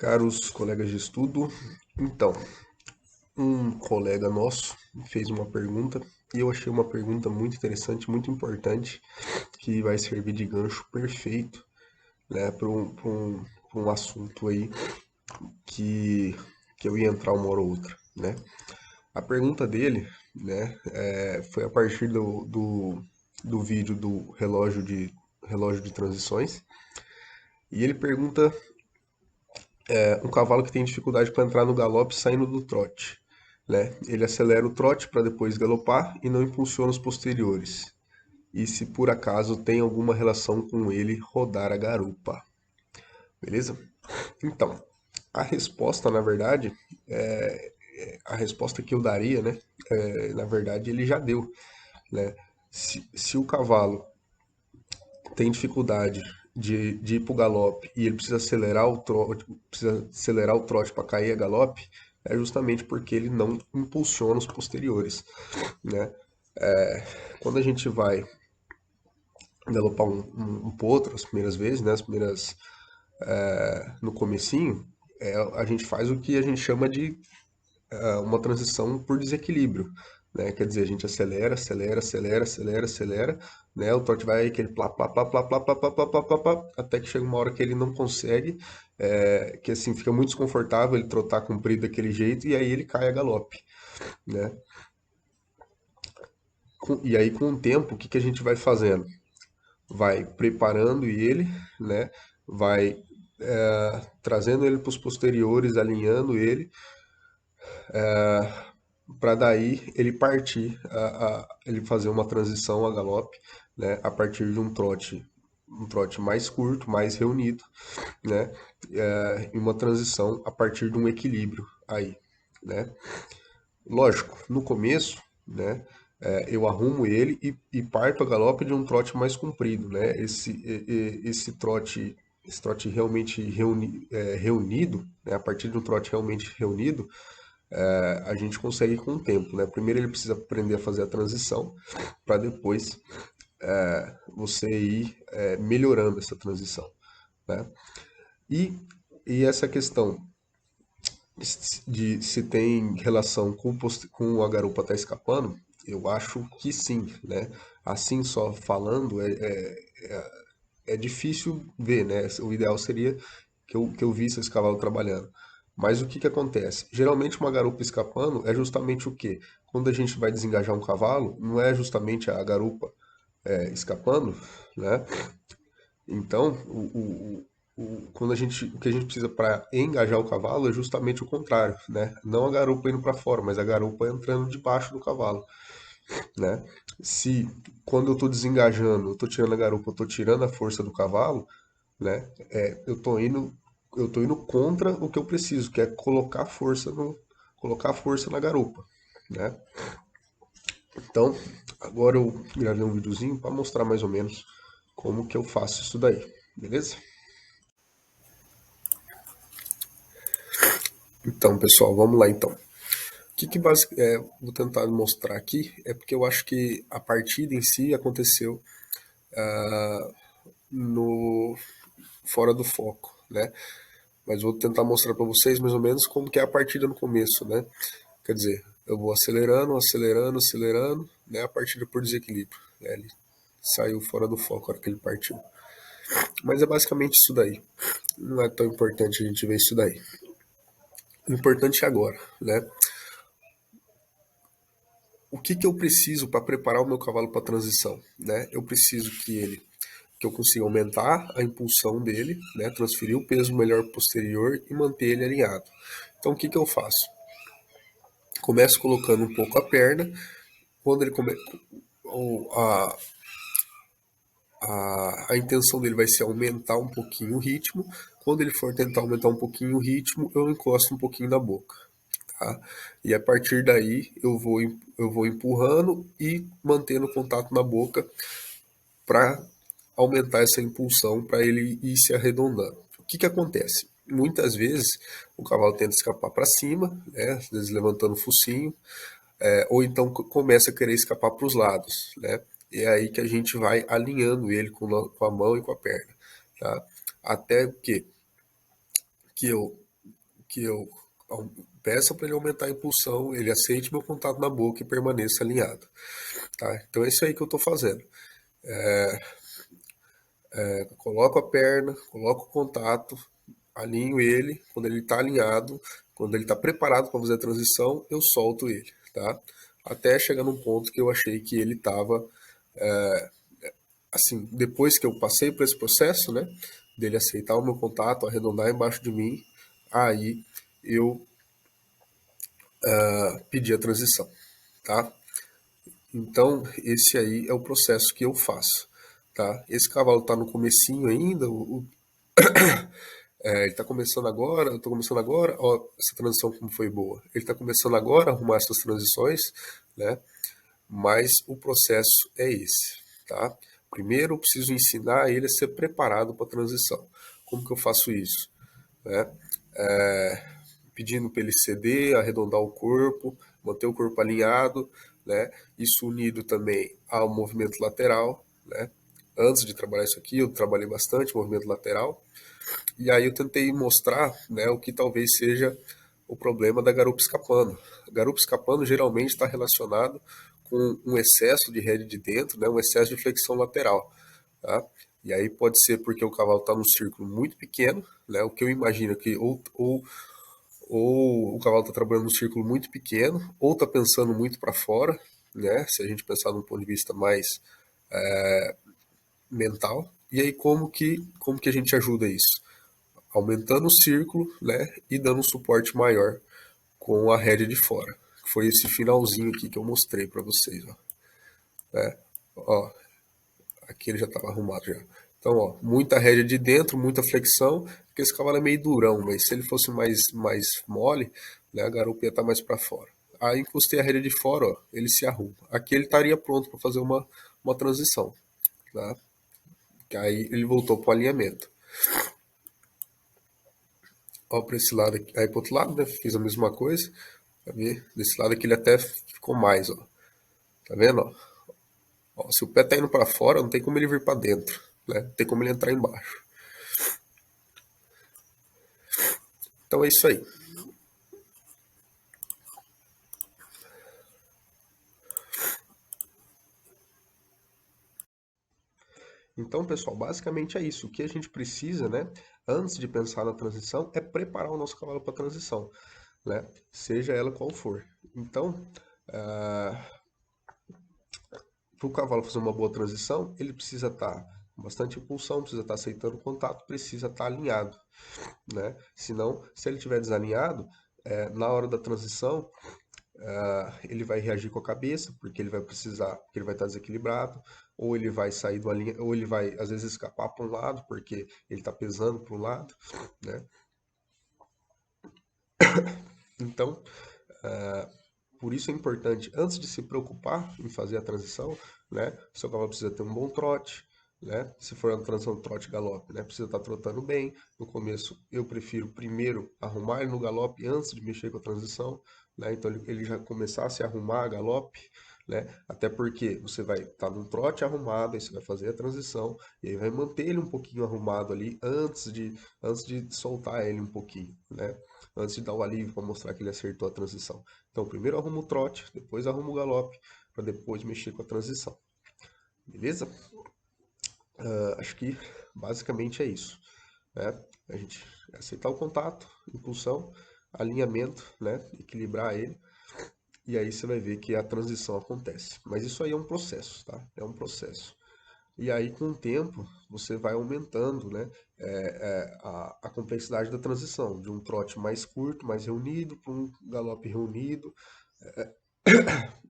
Caros colegas de estudo, então, um colega nosso fez uma pergunta e eu achei uma pergunta muito interessante, muito importante, que vai servir de gancho perfeito, né, para um assunto aí que, que eu ia entrar uma hora ou outra, né? A pergunta dele, né, foi a partir do vídeo do relógio de transições e ele pergunta um cavalo que tem dificuldade para entrar no galope saindo do trote. Né? Ele acelera o trote para depois galopar e não impulsiona os posteriores. E se por acaso tem alguma relação com ele rodar a garupa. Beleza? Então, a resposta, na verdade, a resposta que eu daria, né? Na verdade, ele já deu. Né? Se o cavalo tem dificuldade de ir para o galope e ele precisa acelerar o trote para cair a galope, é justamente porque ele não impulsiona os posteriores, né? Quando a gente vai galopar um potro as primeiras vezes, né, as primeiras no comecinho, a gente faz o que a gente chama de uma transição por desequilíbrio, né? Quer dizer, a gente acelera, acelera, acelera, acelera, acelera, né? O trote vai aquele plá, plá, plá, plá, plá, plá, plá, plá, plá, plá, plá, até que chega uma hora que ele não consegue, que assim fica muito desconfortável ele trotar comprido daquele jeito e aí ele cai a galope, né? E aí com o tempo, o que que a gente vai fazendo? Vai preparando ele, né? Vai trazendo ele para os posteriores, alinhando ele, para daí ele partir, ele fazer uma transição a galope, né, a partir de um trote mais curto, mais reunido, né, e uma transição a partir de um equilíbrio aí, né. Lógico, no começo, né, eu arrumo ele e parto a galope de um trote mais comprido, né, esse trote realmente reunido, né, a partir de um trote realmente reunido, a gente consegue com o tempo, né? Primeiro ele precisa aprender a fazer a transição, para depois você ir melhorando essa transição, né? E, e essa questão de se tem relação com a garupa tá escapando, eu acho que sim, né? Assim só falando é difícil ver, né? O ideal seria que eu visse esse cavalo trabalhando. Mas o que que acontece? Geralmente uma garupa escapando é justamente o quê? Quando a gente vai desengajar um cavalo, não é justamente a garupa escapando, né? Então, o que a gente precisa para engajar o cavalo é justamente o contrário, né? Não a garupa indo para fora, mas a garupa entrando debaixo do cavalo, né? Se quando eu estou desengajando, eu estou tirando a garupa, eu estou tirando a força do cavalo, né? Eu tô indo contra o que eu preciso, que é colocar força na garupa, né? Então, agora eu gravei um videozinho para mostrar mais ou menos como que eu faço isso daí, beleza? Então, pessoal, vamos lá então. Vou tentar mostrar aqui é porque eu acho que a partida em si aconteceu no fora do foco, né? Mas vou tentar mostrar para vocês mais ou menos como que é a partida no começo, né? Quer dizer, eu vou acelerando, acelerando, acelerando, né? A partida por desequilíbrio, né? Ele saiu fora do foco na hora que ele partiu. Mas é basicamente isso daí. Não é tão importante a gente ver isso daí. O importante é agora, né? O que que eu preciso para preparar o meu cavalo para a transição, né? Eu preciso que eu consiga aumentar a impulsão dele, né? Transferir o peso melhor posterior e manter ele alinhado. Então o que que eu faço? Começo colocando um pouco a perna, quando ele come... a, a intenção dele vai ser aumentar um pouquinho o ritmo. Quando ele for tentar aumentar um pouquinho o ritmo, eu encosto um pouquinho na boca. Tá? E a partir daí eu vou empurrando e mantendo contato na boca para aumentar essa impulsão para ele ir se arredondando. O que que acontece? Muitas vezes o cavalo tenta escapar para cima, né, às vezes levantando o focinho, ou então começa a querer escapar para os lados, né? E é aí que a gente vai alinhando ele com a mão e com a perna, tá? Até que eu que eu peça para ele aumentar a impulsão, ele aceite meu contato na boca e permaneça alinhado, tá? Então é isso aí que eu estou fazendo. Coloco a perna, coloco o contato, alinho ele, quando ele está alinhado, quando ele está preparado para fazer a transição, eu solto ele, tá? Até chegar num ponto que eu achei que ele estava, assim, depois que eu passei por esse processo, né, dele aceitar o meu contato, arredondar embaixo de mim, aí eu pedi a transição, tá? Então, esse aí é o processo que eu faço, tá? Esse cavalo está no comecinho ainda, ele está começando agora, eu estou começando agora, ó, essa transição como foi boa. Ele está começando agora a arrumar essas transições, né? Mas o processo é esse, tá? Primeiro eu preciso ensinar ele a ser preparado para a transição. Como que eu faço isso? Né? Pedindo para ele ceder, arredondar o corpo, manter o corpo alinhado, né? Isso unido também ao movimento lateral, né? Antes de trabalhar isso aqui, eu trabalhei bastante movimento lateral, e aí eu tentei mostrar, né, o que talvez seja o problema da garupa escapando. A garupa escapando geralmente está relacionado com um excesso de rede de dentro, né, um excesso de flexão lateral. Tá? E aí pode ser porque o cavalo está num círculo muito pequeno, né, o que eu imagino que ou o cavalo está trabalhando num círculo muito pequeno, ou está pensando muito para fora, né, se a gente pensar num ponto de vista mais mental. E aí como que a gente ajuda isso? Aumentando o círculo, né, e dando um suporte maior com a rédea de fora. Foi esse finalzinho aqui que eu mostrei para vocês, ó. Né? Ó, aqui ele já estava arrumado já. Então, ó, muita rédea de dentro, muita flexão, porque esse cavalo é meio durão, mas se ele fosse mais mole, né, a garupa ia estar mais para fora. Aí encostei a rédea de fora, ó, ele se arruma. Aqui ele estaria pronto para fazer uma transição, tá? Aí ele voltou para o alinhamento. Ó, para esse lado aqui, aí para outro lado, né, fiz a mesma coisa. Tá vendo? Desse lado aqui ele até ficou mais, ó. Tá vendo, ó? Ó, se o pé tá indo para fora, não tem como ele vir para dentro, né? Não tem como ele entrar embaixo. Então é isso aí. Então, pessoal, basicamente é isso. O que a gente precisa, né, antes de pensar na transição, é preparar o nosso cavalo para a transição, né? Seja ela qual for. Então, para o cavalo fazer uma boa transição, ele precisa estar com bastante impulsão, precisa estar aceitando o contato, precisa estar alinhado, né? Senão, se ele estiver desalinhado, na hora da transição, ele vai reagir com a cabeça, porque ele vai precisar, porque ele vai estar desequilibrado, ou ele vai sair do alinha, ou ele vai às vezes escapar para um lado, porque ele está pesando para um lado, né? Então, por isso é importante, antes de se preocupar em fazer a transição, né? O seu cavalo precisa ter um bom trote, né? Se for uma transição trote-galope, né? Precisa estar trotando bem. No começo, eu prefiro primeiro arrumar ele no galope antes de mexer com a transição, né? Então ele já começar a se arrumar a galope, né? Até porque você vai estar num trote arrumado, aí você vai fazer a transição e aí vai manter ele um pouquinho arrumado ali antes de soltar ele um pouquinho, né? Antes de dar o alívio para mostrar que ele acertou a transição. Então, primeiro arrumo o trote, depois arrumo o galope, para depois mexer com a transição. Beleza? Acho que basicamente é isso. Né? A gente aceitar o contato, impulsão, alinhamento, né? Equilibrar ele. E aí você vai ver que a transição acontece. Mas isso aí é um processo, tá? É um processo. E aí, com o tempo, você vai aumentando, né, a complexidade da transição, de um trote mais curto, mais reunido, para um galope reunido,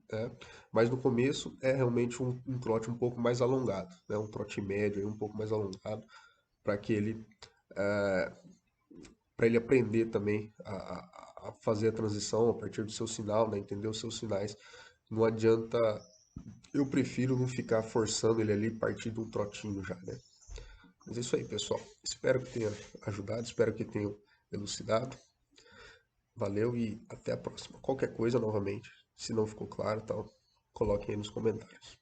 né? Mas no começo é realmente um trote um pouco mais alongado, né? Um trote médio, aí, um pouco mais alongado, para que ele, para ele aprender também a fazer a transição a partir do seu sinal, né? Entender os seus sinais. Não adianta, eu prefiro não ficar forçando ele ali a partir de um trotinho já, né? Mas é isso aí, pessoal. Espero que tenha ajudado, espero que tenha elucidado. Valeu e até a próxima. Qualquer coisa, novamente, se não ficou claro, tal, coloquem aí nos comentários.